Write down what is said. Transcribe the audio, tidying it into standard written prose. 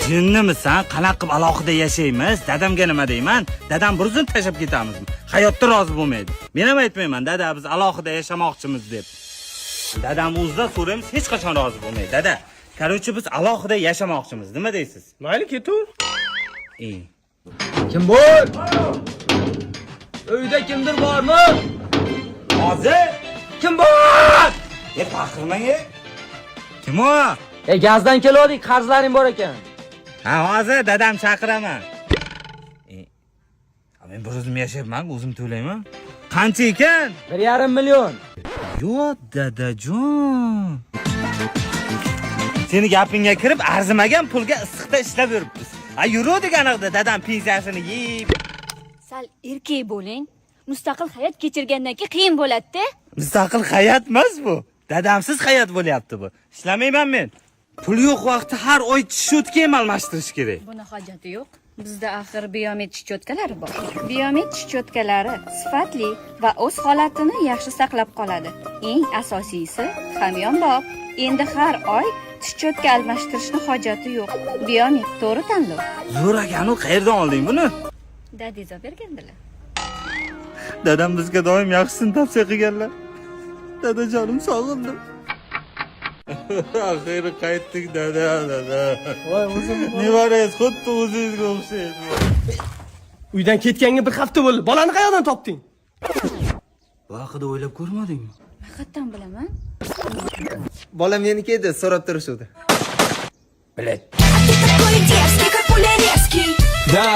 Jinnimisan, qanaqa qilib alohida yashaymiz? Dadamga nima deyman? Dadam bir o'zini tashab ketamizmi? Hayotda rozi bo'lmaydi. Men ham aytmayman, dada biz alohida yashamoqchimiz deb. Dadam o'zida so'raymiz, hech qachon rozi bo'lmaydi. Dada, qarochi biz alohida yashamoqchimiz. Nima deysiz? Mayli, ketur. Kim bor? Uyda kimdir bormi? Hozir Kim bor? Baqirmang. Kim o? Gazdan keldik, qarzlaring bor ekan. Ha, hozir dadam chaqiraman. Men bir o'zim yashayman, o'zim to'layman. Qancha ekan? 1,5 million. Yo'q, dadajon. Seni gapingga kirib, arzimagan pulga issiqda ishlab yuribmiz. Yuruvdik aniqda dadam pensiyasini yeb. Sal erkak bo'ling. Mustaqil hayot kechirgandan keyin qiyin bo'ladi-da. Mustaqil hayot emas bu. Dadamsiz hayot bo'lyapti bu. Ishlamayman men. Pul yo'q vaqtda har oy счётga ham almashtirish kerak. Buni hojati yo'q. Bizda axir biometrik счётkalari bor. Biometrik счётkalari sifatli va o'z holatini yaxshi saqlab qoladi. Eng asosiysi hamyonbop. Endi har oy счётga almashtirishni hojati yo'q. Biometrik to'g'ri tanlov. Zo'r ekan-u, qayerdan olding buni? Dadingiz olib bergandilar. Dadam bizga doim yaxshisini tavsiya qilganlar. Dadajonim sog'indim. Axiri qaytdik dada. Voy o'zim. Nevarangiz xuddi o'zingizga o'xshaydi. Uydan ketganga bir hafta bo'ldi. Bolani qayerdan topding? Bu haqida o'ylab ko'rmadingmi? Haqiqatan bilaman. Bola meniki edi, so'rab turishdi. Bilet. Ты такой дерзкий, как пуля резкий. Da.